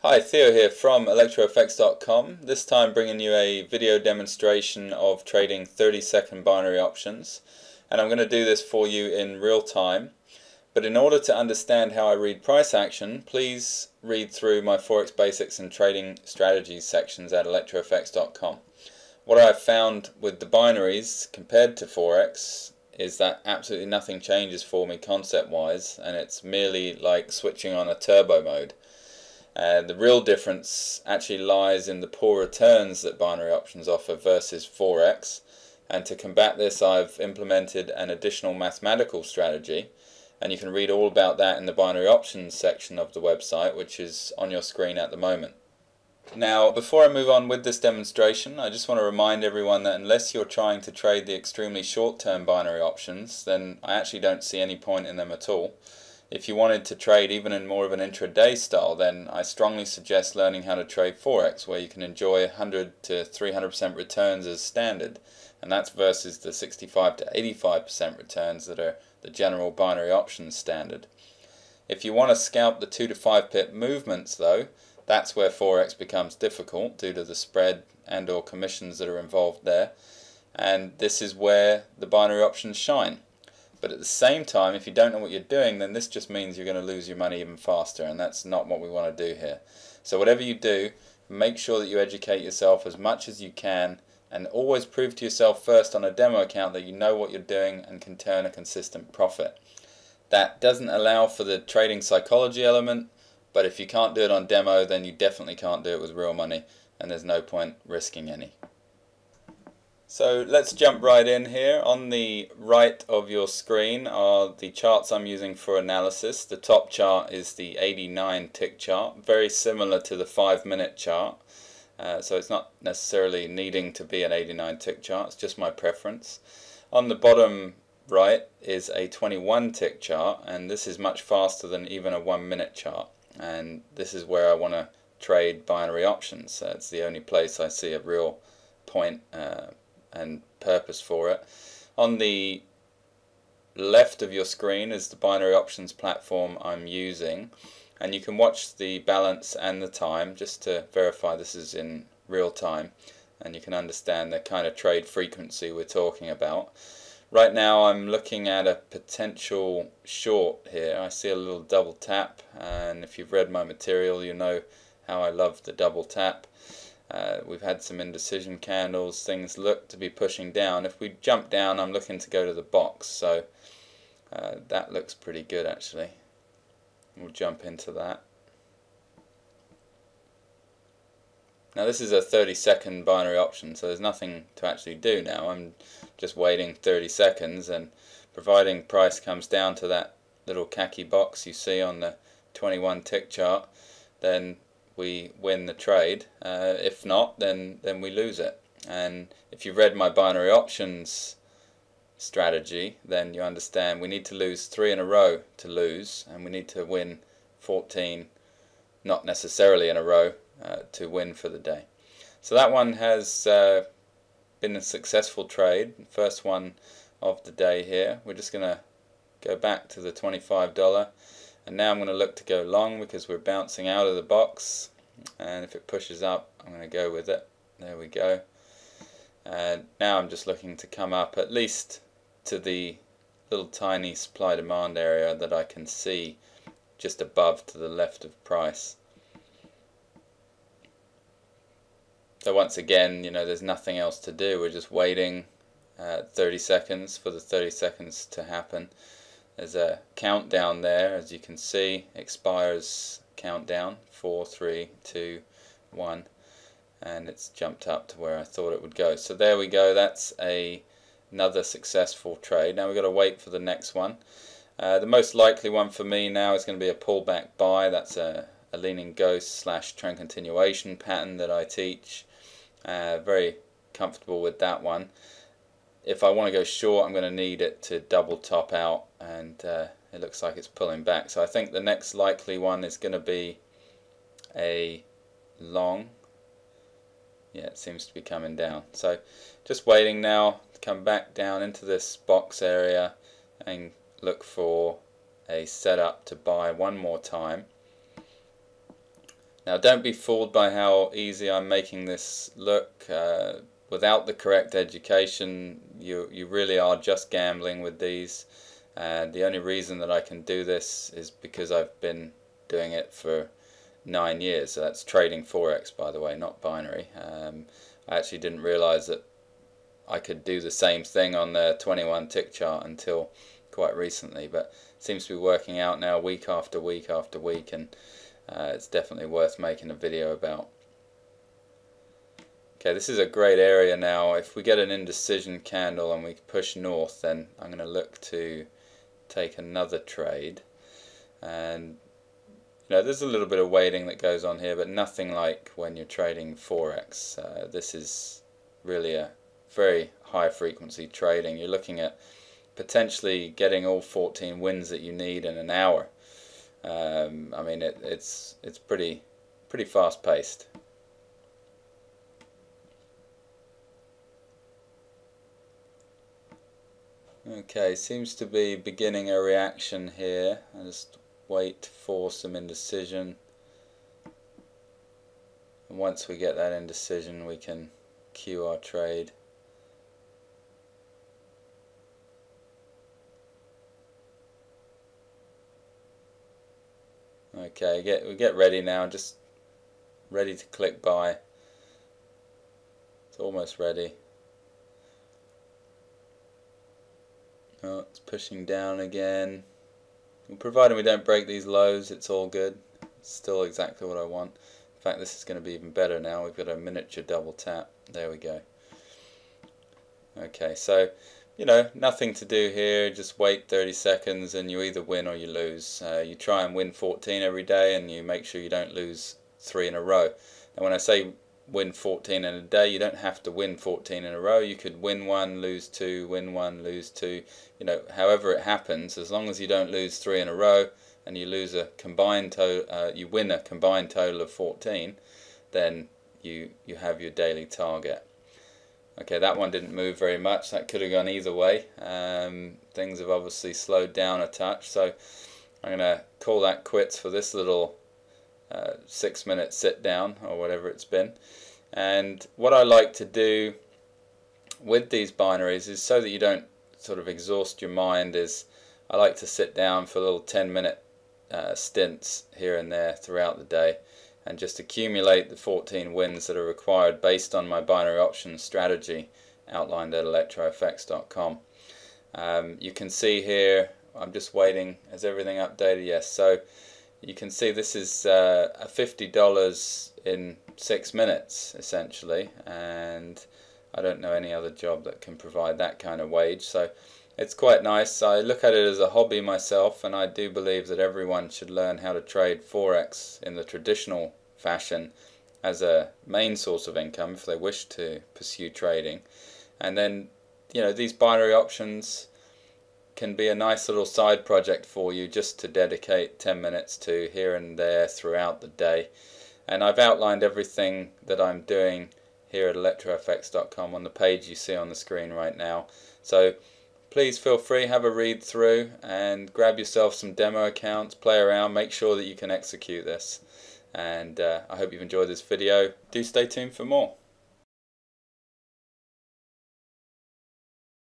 Hi, Theo here from ElectroFX.com, this time bringing you a video demonstration of trading 30-second binary options, and I'm going to do this for you in real time. But in order to understand how I read price action, please read through my Forex Basics and Trading Strategies sections at ElectroFX.com. What I've found with the binaries compared to Forex is that absolutely nothing changes for me concept-wise, and it's merely like switching on a turbo mode. The real difference actually lies in the poor returns that binary options offer versus Forex, and to combat this I've implemented an additional mathematical strategy, and you can read all about that in the binary options section of the website, which is on your screen at the moment. Now, before I move on with this demonstration, I just want to remind everyone that unless you're trying to trade the extremely short-term binary options, then I actually don't see any point in them at all. If you wanted to trade even in more of an intraday style, then I strongly suggest learning how to trade Forex, where you can enjoy 100 to 300% returns as standard, and that's versus the 65 to 85% returns that are the general binary options standard. If you want to scalp the 2 to 5 pip movements though, that's where Forex becomes difficult due to the spread and or commissions that are involved there, and this is where the binary options shine. But at the same time, if you don't know what you're doing, then this just means you're going to lose your money even faster, and that's not what we want to do here. So whatever you do, make sure that you educate yourself as much as you can, and always prove to yourself first on a demo account that you know what you're doing and can turn a consistent profit. That doesn't allow for the trading psychology element, but if you can't do it on demo, then you definitely can't do it with real money, and there's no point risking any. So let's jump right in here. On the right of your screen are the charts I'm using for analysis. The top chart is the 89 tick chart, very similar to the 5-minute chart. So it's not necessarily needing to be an 89 tick chart, it's just my preference. On the bottom right is a 21 tick chart, and this is much faster than even a 1-minute chart. And this is where I want to trade binary options. It's the only place I see a real point and purpose for it. On the left of your screen is the binary options platform I'm using, and you can watch the balance and the time just to verify this is in real time, and you can understand the kind of trade frequency we're talking about. Right now I'm looking at a potential short here. I see a little double tap, and if you've read my material you know how I love the double tap. We've had some indecision candles, things look to be pushing down. If we jump down, I'm looking to go to the box, so that looks pretty good actually. We'll jump into that. Now this is a 30-second binary option, so there's nothing to actually do now. I'm just waiting 30 seconds, and providing price comes down to that little khaki box you see on the 21 tick chart, then we win the trade. If not, then we lose it. And if you've read my binary options strategy, then you understand we need to lose 3 in a row to lose, and we need to win 14, not necessarily in a row, to win for the day. So that one has been a successful trade, first one of the day here. We're just going to go back to the $25, and now I'm going to look to go long because we're bouncing out of the box, and if it pushes up I'm going to go with it. There we go. And now I'm just looking to come up at least to the little tiny supply demand area that I can see just above to the left of price. So once again, you know, there's nothing else to do. We're just waiting 30 seconds for the 30 seconds to happen. There's a countdown there, as you can see, expires countdown, 4, 3, 2, 1, and it's jumped up to where I thought it would go. So there we go, that's another successful trade. Now we've got to wait for the next one. The most likely one for me now is going to be a pullback buy. That's a leaning ghost / trend continuation pattern that I teach. Very comfortable with that one. If I want to go short, I'm going to need it to double top out, and it looks like it's pulling back. So I think the next likely one is going to be a long. Yeah, it seems to be coming down. So just waiting now to come back down into this box area and look for a setup to buy one more time. Now don't be fooled by how easy I'm making this look. Without the correct education, you really are just gambling with these. And the only reason that I can do this is because I've been doing it for 9 years. So that's trading Forex, by the way, not binary. I actually didn't realize that I could do the same thing on the 21 tick chart until quite recently, but it seems to be working out now week after week after week, and it's definitely worth making a video about. Okay, this is a great area now. If we get an indecision candle and we push north, then I'm going to look to take another trade. And there's a little bit of waiting that goes on here, but nothing like when you're trading Forex. This is really a very high frequency trading. You're looking at potentially getting all 14 wins that you need in an hour. I mean, it's pretty fast paced. Okay, seems to be beginning a reaction here. I'll just wait for some indecision, and once we get that indecision we can cue our trade. Okay, we get ready now, just ready to click buy. It's almost ready. Oh, it's pushing down again. Provided we don't break these lows, it's all good. It's still exactly what I want. In fact, this is going to be even better now. We've got a miniature double tap. There we go. Okay, so nothing to do here. Just wait 30 seconds and you either win or you lose. You try and win 14 every day, and you make sure you don't lose 3 in a row. And when I say win 14 in a day, you don't have to win 14 in a row. You could win 1, lose 2, win 1, lose 2. However it happens, as long as you don't lose 3 in a row and you lose a combined you win a combined total of 14, then you have your daily target. Okay, that one didn't move very much. That could have gone either way. Things have obviously slowed down a touch, so I'm going to call that quits for this little 6-minute sit down or whatever it's been. And what I like to do with these binaries is, so that you don't sort of exhaust your mind, is I like to sit down for little 10-minute stints here and there throughout the day and just accumulate the 14 wins that are required based on my binary options strategy outlined at ElectroFX.com. You can see here, I'm just waiting, has everything updated? Yes. So you can see this is a $50 in 6 minutes essentially, and I don't know any other job that can provide that kind of wage, so it's quite nice. I look at it as a hobby myself, and I do believe that everyone should learn how to trade Forex in the traditional fashion as a main source of income if they wish to pursue trading. And then these binary options can be a nice little side project for you, just to dedicate 10 minutes to here and there throughout the day. And I've outlined everything that I'm doing here at ElectroFX.com on the page you see on the screen right now. So please feel free, have a read through and grab yourself some demo accounts, play around, make sure that you can execute this. And I hope you've enjoyed this video. Do stay tuned for more.